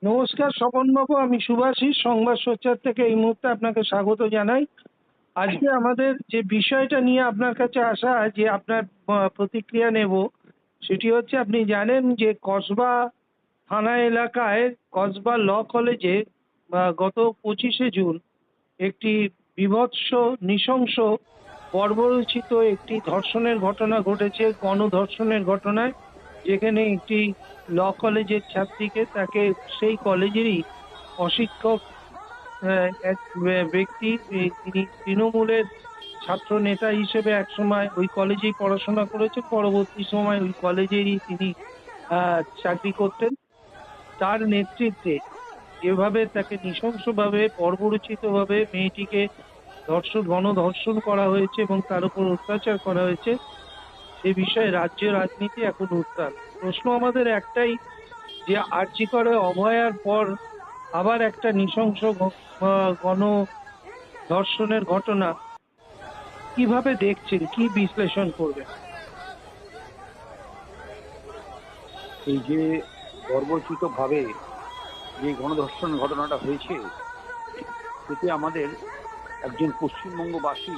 নমস্কার স্বপনবাবু, আমি শুভাশিস সংবাদ সোচ্চার থেকে এই মুহূর্তে আপনাকে স্বাগত জানাই। আজকে আমাদের যে বিষয়টা নিয়ে আপনার কাছে আসা, যে আপনার প্রতিক্রিয়া নেব, সেটি হচ্ছে, আপনি জানেন যে কসবা থানা এলাকায় কসবা ল কলেজে গত 25শে জুন একটি বীভৎস নৃশংস বর্বরোচিত একটি ধর্ষণের ঘটনা ঘটেছে, গণধর্ষণের ঘটনায়, যেখানে একটি ল কলেজের ছাত্রীকে, তাকে সেই কলেজেরই অশিক্ষক এক ব্যক্তি, তিনি তৃণমূলের ছাত্র নেতা হিসেবে একসময় ওই কলেজেই পড়াশোনা করেছেন, পরবর্তী সময় ওই কলেজেরই তিনি চাকরি করতেন। তার নেতৃত্বে যেভাবে তাকে নৃশংসভাবে বর্বরোচিতভাবে মেয়েটিকে গণধর্ষণ করা হয়েছে এবং তার উপর অত্যাচার করা হয়েছে, সে বিষয়ে রাজ্য রাজনীতি এখন উত্তাল। প্রশ্ন আমাদের একটাই, যে আরজি করে অভয়ার পর আবার একটা নৃশংস গণধর্ষণের ঘটনা কিভাবে দেখছেন, কি বিশ্লেষণ করবেন? এই যে বর্বরচিত ভাবে যে গণধর্ষণ ঘটনাটা হয়েছে, এতে আমাদের একজন পশ্চিমবঙ্গবাসী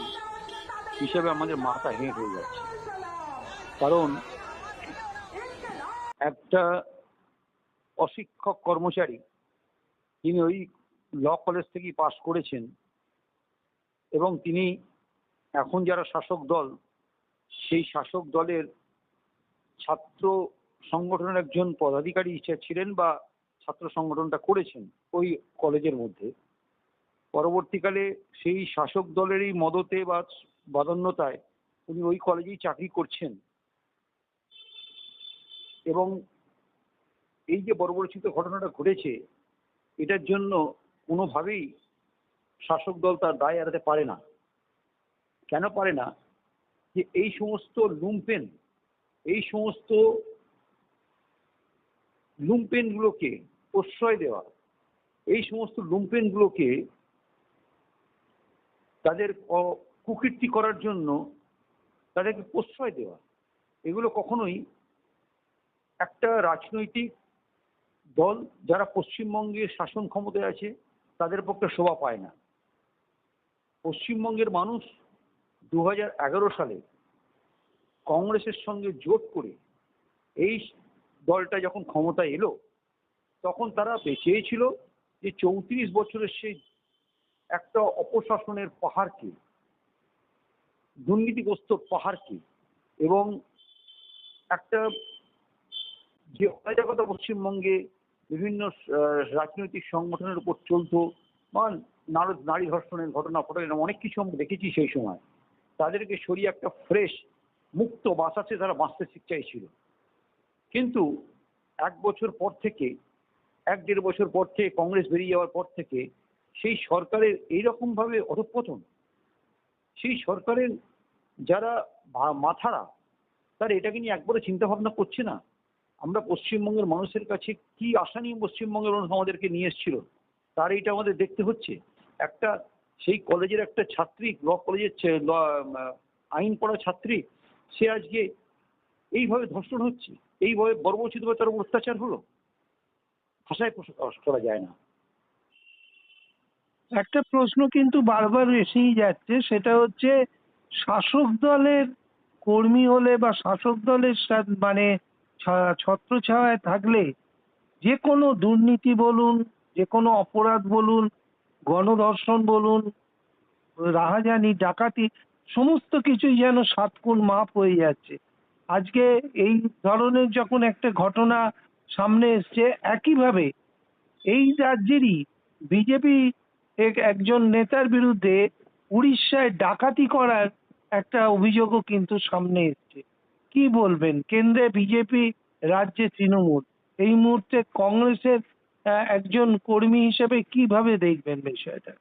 হিসেবে আমাদের মাথা হেঁট হয়ে যাচ্ছে। কারণ একটা অশিক্ষক কর্মচারী, তিনি ওই ল কলেজ থেকেই পাশ করেছেন এবং তিনি এখন যারা শাসক দল, সেই শাসক দলের ছাত্র সংগঠনের একজন পদাধিকারী ছিলেন বা ছাত্র সংগঠনটা করেছেন ওই কলেজের মধ্যে। পরবর্তীকালে সেই শাসক দলেরই মদতে বা বাদন্যতায় উনি ওই কলেজেই চাকরি করছেন এবং এই যে বর্বরচিত ঘটনাটা ঘটেছে, এটার জন্য কোনোভাবেই শাসক দল তার দায় এড়াতে পারে না। কেন পারে না? যে এই সমস্ত লুম্পেনগুলোকে প্রশ্রয় দেওয়া, এই সমস্ত লুম্পেনগুলোকে তাদের কুকীর্তি করার জন্য তাদেরকে প্রশ্রয় দেওয়া, এগুলো কখনোই একটা রাজনৈতিক দল যারা পশ্চিমবঙ্গের শাসন ক্ষমতায় আছে তাদের পক্ষে শোভা পায় না। পশ্চিমবঙ্গের মানুষ 2011 সালে কংগ্রেসের সঙ্গে জোট করে এই দলটা যখন ক্ষমতায় এলো, তখন তারা চেয়েছিল যে 34 বছরের সেই একটা অপশাসনের পাহাড়কে, দুর্নীতিগ্রস্ত পাহাড়কে, এবং একটা যে অরাজকতা পশ্চিমবঙ্গে বিভিন্ন রাজনৈতিক সংগঠনের উপর চলতো, বা নারী ধর্ষণের ঘটনা ফটো, এরকম অনেক কিছু আমরা দেখেছি সেই সময়, তাদেরকে সরিয়ে একটা ফ্রেশ মুক্ত বাতাসে তারা বাঁচতে চাইছিল। কিন্তু 1-1.5 বছর পর থেকে কংগ্রেস বেরিয়ে যাওয়ার পর থেকে সেই সরকারের এইরকম ভাবে অধঃপতন, সেই সরকারের যারা মাথারা, তারা এটাকে নিয়ে একবারও চিন্তা ভাবনা করছে না। আমরা পশ্চিমবঙ্গের মানুষের কাছে কি আশা নিয়ে পশ্চিমবঙ্গের মানুষ আমাদেরকে নিয়ে এসেছিল, তার এইটা আমাদের দেখতে হচ্ছে। একটা সেই কলেজের একটা ছাত্রী, ল কলেজের আইন পড়া ছাত্রী, সে আজকে এইভাবে ধর্ষণ হচ্ছে, এইভাবে বর্বরচিতভাবে তার উপর অত্যাচার হলো, ভাষায় প্রকাশ করা যায় না। একটা প্রশ্ন কিন্তু বারবার এসেই যাচ্ছে, সেটা হচ্ছে, শাসক দলের কর্মী হলে বা শাসক দলের মানে ছত্রছায়ায় থাকলে যে কোনো দুর্নীতি বলুন, যে কোনো অপরাধ বলুন, গণধর্ষণ বলুন, রাহাজানি, ডাকাতি, সমস্ত কিছুই যেন 7 গুণ মাপ হয়ে যাচ্ছে। আজকে এই ধরনের যখন একটা ঘটনা সামনে এসছে, একইভাবে এই রাজ্যেরই বিজেপি একজন নেতার বিরুদ্ধে উড়িষ্যায় ডাকাতি করার একটা অভিযোগও কিন্তু সামনে এসছে। কি বলবেন? কেন্দ্রে বিজেপি, রাজ্যে তৃণমূল, এই মুহূর্তে কংগ্রেসের একজন কর্মী হিসেবে কিভাবে দেখবেন বিষয়টা?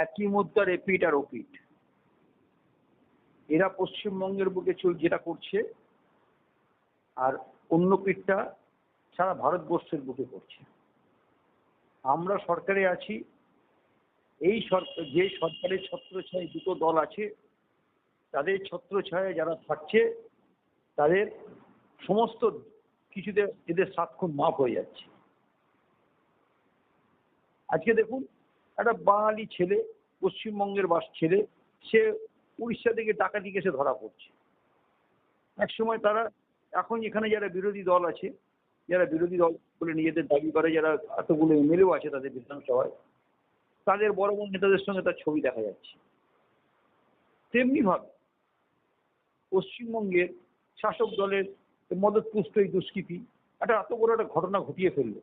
একই মুদ্রার এপিঠ আর ওপিঠ। এরা পশ্চিমবঙ্গের বুকে যেটা করছে, আর অন্য পিঠটা সারা ভারতবর্ষের বুকে করছে। আমরা সরকারে আছি, এই সরকার, যে সরকারের ছত্রছায়ায় দুটো দল আছে, তাদের ছত্রছায়ায় যারা থাকছে, তাদের সমস্ত কিছুতে এদের 7 খুন মাফ হয়ে যাচ্ছে। আজকে দেখুন, একটা বাঙালি ছেলে, পশ্চিমবঙ্গের ছেলে, সে উড়িষ্যা থেকে ডাকাতি কেসে ধরা পড়ছে। একসময় তারা, এখন এখানে যারা বিরোধী দল আছে, যারা বিরোধী দল বলে নিজেদের দাবি করে, যারা এতগুলো এমএলএও আছে তাদের বিধানসভায়, তাদের বড় বড় নেতাদের সঙ্গে তার ছবি দেখা যাচ্ছে। তেমনি ভাবে পশ্চিমবঙ্গের শাসক দলের মদতপুষ্ট এই দুষ্কৃতী একটা এত বড় একটা ঘটনা ঘটিয়ে ফেললো।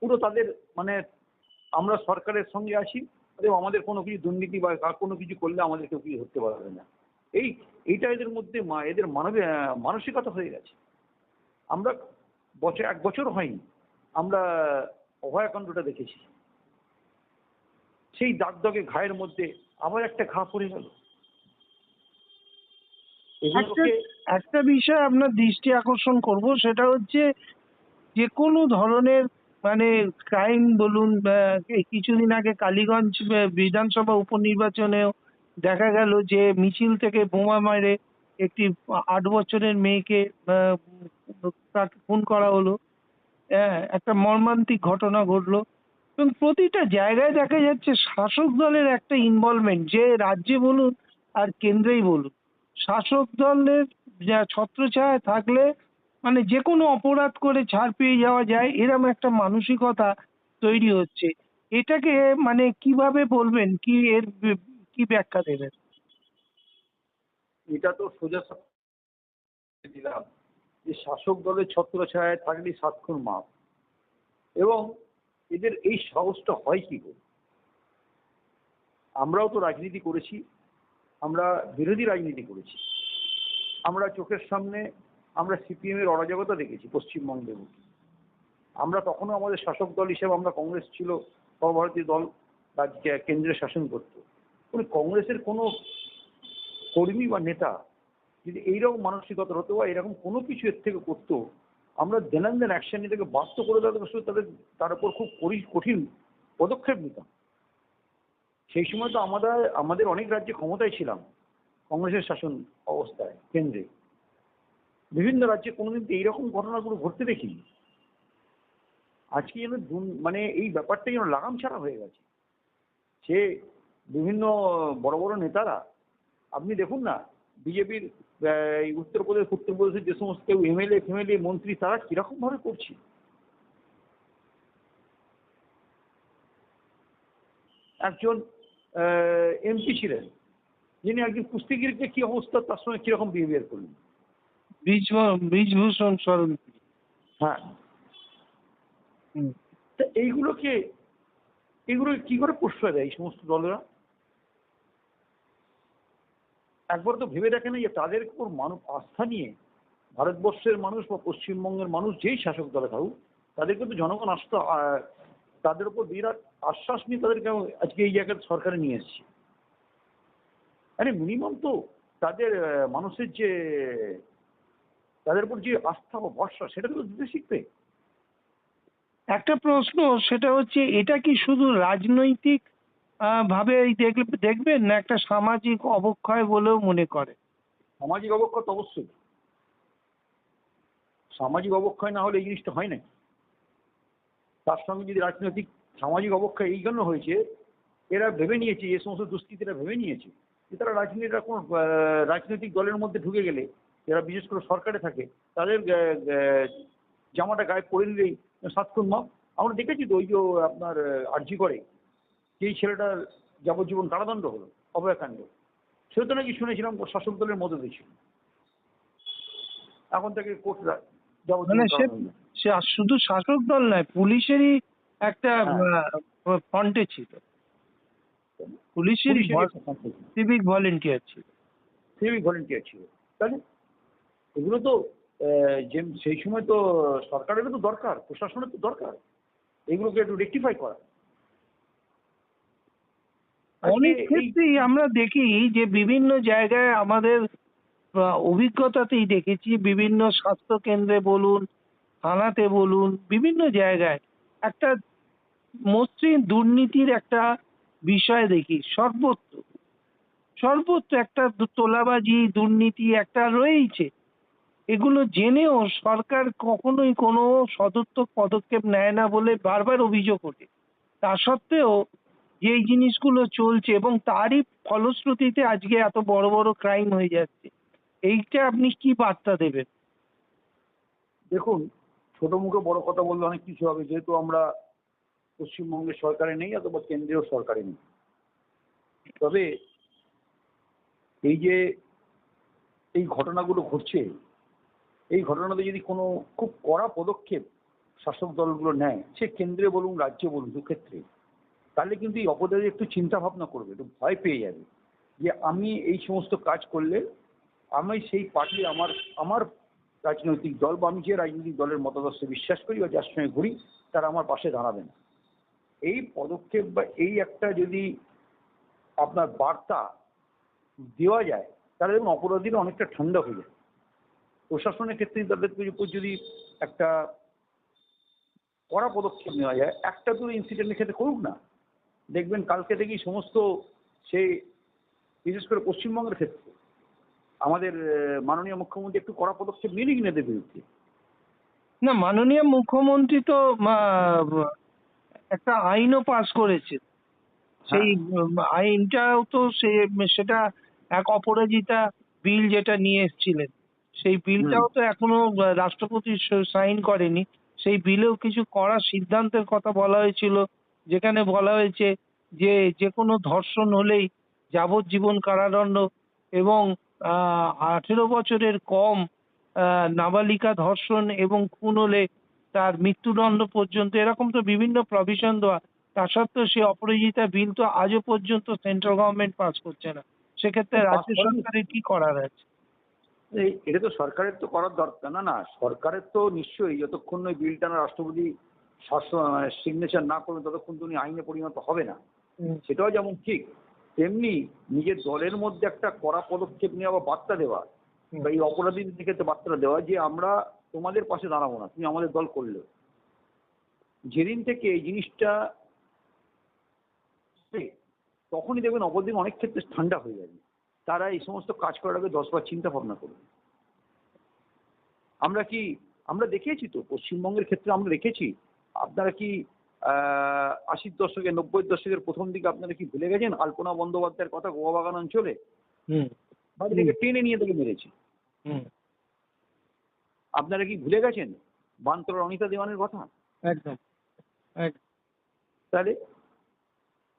পুরো তাদের মানে, আমরা সরকারের সঙ্গে আছি এবং আমাদের কোনো কিছু দুর্নীতি বা কোনো কিছু করলে আমাদের কেউ কিছু ধরতে পারবে না, এইটা এদের মধ্যে এদের মানসিকতা হয়ে গেছে। আমরা এক বছর হয়নি আমরা অভয়াকাণ্ডটা দেখেছি, সেই দাগদগে ঘায়ের মধ্যে আবার একটা ঘা পড়ে গেল। এগুলোকে একটা বিষয় আপনার দৃষ্টি আকর্ষণ করব, সেটা হচ্ছে যে কোনো ধরনের মানে ক্রাইম বলুন, এই কিছুদিন আগে কালীগঞ্জ বিধানসভা উপনির্বাচনেও দেখা গেল যে মিছিল থেকে বোমা মেরে একটি 8 বছরের মেয়েকে তাকে খুন করা হলো। একটা মর্মান্তিক ঘটনা ঘটলো এবং প্রতিটা জায়গায় দেখা যাচ্ছে শাসক দলের একটা ইনভলভমেন্ট, যে রাজ্যে বলুন আর কেন্দ্রেই বলুন, শাসক দলের যা ছত্রছায়া থাকলে মানে যে কোনো অপরাধ করে ছাড় পেয়ে যাওয়া যায়, এরকম একটা মানসিকতা তৈরি হচ্ছে। এটাকে মানে কিভাবে বলবেন, কি এর কি ব্যাখ্যা দেবেন? এটা তো সোজা দিলাম যে শাসক দলের ছত্রছায়ায় থাকলে 7 খুন মাপ, এবং এদের এই সাহসটা হয় কি করে? আমরাও তো রাজনীতি করেছি, আমরা বিরোধী রাজনীতি করেছি, আমরা চোখের সামনে আমরা সিপিএম এর অরাজকতা দেখেছি পশ্চিমবঙ্গে। আমরা তখনও আমাদের শাসক দল হিসেবে আমরা, কংগ্রেস ছিল সর্বভারতীয় দল, রাজ্যে কেন্দ্রে শাসন করত। কংগ্রেসের কোনো কর্মী বা নেতা যদি এইরকম মানসিকতা হতো বা এরকম কোনো কিছু এর থেকে করতো, আমরা দেন অ্যাকশন নিয়ে তাকে বাধ্য করে দেওয়া, তার উপর খুব কঠিন পদক্ষেপ নিতাম। সেই সময় তো আমাদের অনেক রাজ্যে ক্ষমতায় ছিলাম কংগ্রেসের শাসন অবস্থায় কেন্দ্রে। বিভিন্ন রাজ্যে কোনোদিন তো এইরকম ঘটনাগুলো ঘটতে দেখিনি। আজকে যেন মানে এই ব্যাপারটা যেন লাগাম ছাড়া হয়ে গেছে। সে বিভিন্ন বড় বড় নেতারা, আপনি দেখুন না, বিজেপির উত্তরপ্রদেশের যে সমস্ত এমএলএ ফেমেলে মন্ত্রী, তারা কিরকম ভাবে করছে। একজন এমপি ছিলেন, যিনি একজন কুস্তিগিরকে কি অবস্থা, তার সঙ্গে কিরকম বিহেভিয়ার করলেন। ব্রিজভূষণ শরণ। হ্যাঁ, তা এগুলো কি করে প্রশ্রয় দেয় এই সমস্ত দলেরা? একবার তো ভেবে দেখে না যে তাদের উপর আস্থা নিয়ে ভারতবর্ষের মানুষ বা পশ্চিমবঙ্গের মানুষ যেই শাসক দলে থাকুক, তাদেরকে তো জনগণ তাদের উপর বিরাট আশ্বাস নিয়ে তাদেরকে আজকে এই জায়গায় সরকারে নিয়ে এসেছে। আরে মিনিমাম তো তাদের মানুষের যে তাদের উপর যে আস্থা বা ভরসা, সেটা তো দিতে শিখবে। একটা প্রশ্ন, সেটা হচ্ছে এটা কি শুধু রাজনৈতিক ভাবে দেখবেন, না একটা সামাজিক অবক্ষয় বলেও মনে করে? সামাজিক অবক্ষয় তো অবশ্যই। সামাজিক অবক্ষয় না হলে এই জিনিসটা হয় না। তার সঙ্গে যদি রাজনৈতিক সামাজিক অবক্ষয় এই জন্য হয়েছে, এরা ভেবে নিয়েছে, এই সমস্ত দুষ্কৃতীরা ভেবে নিয়েছে যে তারা রাজনৈতিক দলের মধ্যে ঢুকে গেলে, যারা বিশেষ করে সরকারে থাকে, তাদের জামাটা গায়ে পড়ে নিলেই 7 খুন মাপ। আমরা দেখেছি তো ওই যে আপনার আরজি করে যেই ছেলেটার যাবজ্জীবন কারাদণ্ড হলো অভয়াকাণ্ড, সে তো নাকি শুনেছিলাম শাসক দলের মদতে ছিল। এখন থেকে কোর্ট মানে যাবজ্জীবন সে কারাদণ্ড। সে শুধু শাসক দল নয়, পুলিশেরই একটা ফ্রন্টে ছিল, পুলিশেরই সিভিক ভলেন্টিয়ার ছিল। সিভিক ভলেন্টিয়ার ছিল। তাহলে এগুলো তো যে সেই সময় তো সরকারেরও তো দরকার, প্রশাসনের তো দরকার এগুলোকে একটু রেকটিফাই করা। অনেক ক্ষেত্রেই আমরা দেখি যে বিভিন্ন জায়গায় আমাদের অভিজ্ঞতাতেই দেখেছি, বিভিন্ন স্বাস্থ্য কেন্দ্রে বলুন, থানাতে বলুন, বিভিন্ন জায়গায় একটা মসৃণ দুর্নীতির একটা বিষয় দেখি। সর্বত্র একটা তোলাবাজি দুর্নীতি একটা রয়েইছে। এগুলো জেনেও সরকার কখনোই কোনো সদর্থক পদক্ষেপ নেয় না বলে বারবার অভিযোগ ওঠে। তা সত্ত্বেও যে এই জিনিসগুলো চলছে এবং তারই ফলশ্রুতিতে আজকে এত বড় বড় ক্রাইম হয়ে যাচ্ছে, এইটা আপনি কি বার্তা দেবেন? দেখুন, ছোট মুখে বড় কথা বললে অনেক কিছু হবে, যেহেতু আমরা পশ্চিমবঙ্গের সরকারে নেই অথবা কেন্দ্রীয় সরকারে নেই। তবে এই যে এই ঘটনাগুলো ঘটছে, এই ঘটনাতে যদি কোনো খুব কড়া পদক্ষেপ শাসক দলগুলো নেয়, সে কেন্দ্রে বলুন রাজ্যে বলুন দুক্ষেত্রে, তাহলে কিন্তু এই অপরাধী একটু চিন্তা ভাবনা করবে, একটু ভয় পেয়ে যাবে যে আমি এই সমস্ত কাজ করলে আমি সেই পার্টি আমার আমার রাজনৈতিক দল বা আমি যে রাজনৈতিক দলের মতাদর্শে বিশ্বাস করি বা যার সঙ্গে ঘুরি তারা আমার পাশে দাঁড়াবে না। এই পদক্ষেপ বা এই একটা যদি আপনার বার্তা দেওয়া যায়, তাহলে দেখুন অপরাধীরা অনেকটা ঠান্ডা হয়ে যায়। প্রশাসনের ক্ষেত্রে তাদের উপর যদি একটা কড়া পদক্ষেপ নেওয়া যায়, একটা দুটো ইনসিডেন্টের ক্ষেত্রে করুক না, দেখবেন কালকে থেকেই সমস্ত সেই বিশেষ করে পশ্চিমবঙ্গের ক্ষেত্রে আমাদের মাননীয় মুখ্যমন্ত্রী একটু কড়া পদক্ষেপ নিয়ে নিন এদের বিরুদ্ধে। না, মাননীয় মুখ্যমন্ত্রী তো একটা আইনও পাস করেছে। সেই হ্যাঁ। আইনটাও তো সেটা এক অপরাজিতা বিল যেটা নিয়ে এসেছিলেন, সেই হুম। বিলটাও তো এখনো রাষ্ট্রপতি সাইন করেনি। সেই বিলেও কিছু কড়া সিদ্ধান্তের কথা বলা হয়েছিল, যেখানে বলা হয়েছে যে যে কোনো ধর্ষণ হলেই যাবজ্জীবন কারাদণ্ড এবং 18 বছরের কম নাবালিকা ধর্ষণ এবং খুন হলে তার মৃত্যুদণ্ড পর্যন্ত, এরকম তো বিভিন্ন প্রভিশন দেওয়া। তা সত্ত্বেও সেই অপরাজিতা বিল তো আজও পর্যন্ত সেন্ট্রাল গভর্নমেন্ট পাস করছে না। সেক্ষেত্রে পাস রাজ্য করেনি। সরকারের কি করার আছে? এটা তো সরকারের তো করার দরকার না, না সরকারের তো নিশ্চয়ই যতক্ষণ ওই বিলটা না রাষ্ট্রপতি সিগনেচার না করবেন ততক্ষণ তো উনি আইনে পরিণত হবে না। হুম, সেটাও যেমন ঠিক, তেমনি নিজের দলের মধ্যে একটা কড়া পদক্ষেপ নেওয়া বা বার্তা দেওয়া হুম। বা এই অপরাধীদের ক্ষেত্রে বার্তা দেওয়া যে আমরা তোমাদের পাশে দাঁড়াবো না, তুমি আমাদের দল করলে। যেদিন থেকে এই জিনিসটা হবে, তখনই দেখবেন অপরাধী অনেক ক্ষেত্রে ঠান্ডা হয়ে যাবে। তারা এই সমস্ত কাজ করার আগে 10 বার চিন্তা ভাবনা করবে। আমরা কি আমরা দেখেছি তো পশ্চিমবঙ্গের ক্ষেত্রে আমরা দেখেছি। আপনারা কি ৮০ দশকে ৯০ দশকের প্রথম দিকে আপনারা কি ভুলে গেছেন আলপনা বন্দ্যোপাধ্যায়ের কথা গোয়া বাগান অঞ্চলে? হুম, বাড়ি হুম, থেকে টেনে নিয়ে তাকে মেরেছে। হুম, আপনারা কি ভুলে গেছেন বানতলার অনিতা দেওয়ানের কথা? একদম, একদম। তাহলে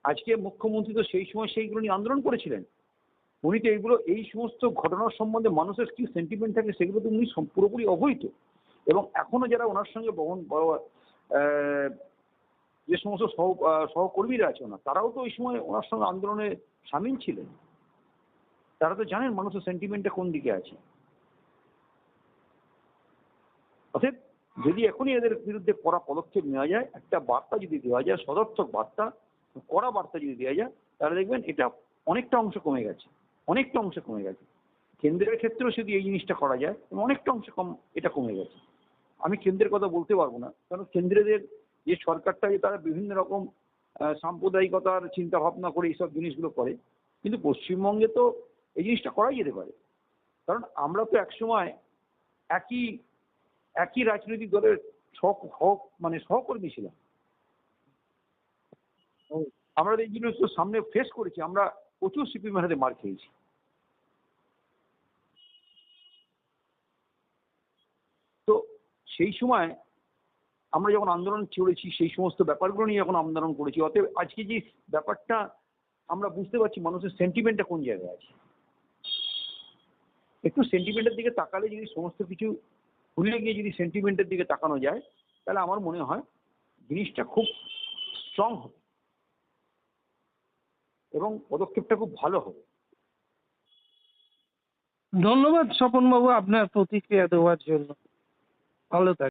আজকে মুখ্যমন্ত্রী তো সেই সময় সেইগুলো নিয়ে আন্দোলন করেছিলেন। উনি তো এই সমস্ত ঘটনার সম্বন্ধে মানুষের কি সেন্টিমেন্ট থাকে সেগুলো তো উনি পুরোপুরি অবহিত। এবং এখনো যারা ওনার সঙ্গে আহ, যে সমস্ত সহকর্মীরা আছে ওনার, তারাও তো ওই সময় ওনার সঙ্গে আন্দোলনে সামিল ছিলেন। তারা তো জানেন মানুষের সেন্টিমেন্টটা কোন দিকে আছে। অতএব যদি এখনই এদের বিরুদ্ধে কড়া পদক্ষেপ নেওয়া যায়, একটা বার্তা যদি দেওয়া যায়, সদর্থক বার্তা, কড়া বার্তা যদি দেওয়া যায়, তাহলে দেখবেন এটা অনেকটা অংশ কমে গেছে, অনেকটা অংশ কমে গেছে। কেন্দ্রের ক্ষেত্রেও যদি এই জিনিসটা করা যায়, অনেকটা অংশ এটা কমে গেছে। আমি কেন্দ্রের কথা বলতে পারবো না, কারণ কেন্দ্রের যে সরকারটা তারা বিভিন্ন রকম সাম্প্রদায়িকতার চিন্তা ভাবনা করে এইসব জিনিসগুলো করে। কিন্তু পশ্চিমবঙ্গে তো এই জিনিসটা করাই যেতে পারে, কারণ আমরা তো একসময় একই একই রাজনৈতিক দলের মানে সহকর্মী ছিলাম। হুম। আমরা এই জিনিস তো সামনে ফেস করেছি, আমরা প্রচুর সিপিএমের হাতে মার খেয়েছি। তো সেই সময় আমরা যখন আন্দোলন চলেছি সেই সমস্ত ব্যাপারগুলো নিয়ে যখন আন্দোলন করেছি, অতএব আজকে যে ব্যাপারটা আমরা বুঝতে পারছি মানুষের সেন্টিমেন্টটা কোন জায়গায় আছে। একটু সেন্টিমেন্টের দিকে তাকালে যদি সমস্ত কিছু ভুলে গিয়ে যদি সেন্টিমেন্টের দিকে তাকানো যায়, তাহলে আমার মনে হয় জিনিসটা খুব স্ট্রং হবে এবং পদক্ষেপটা খুব ভালো হবে। ধন্যবাদ স্বপনবাবু আপনার প্রতিক্রিয়া দেওয়ার জন্য। ভালো থাকবেন।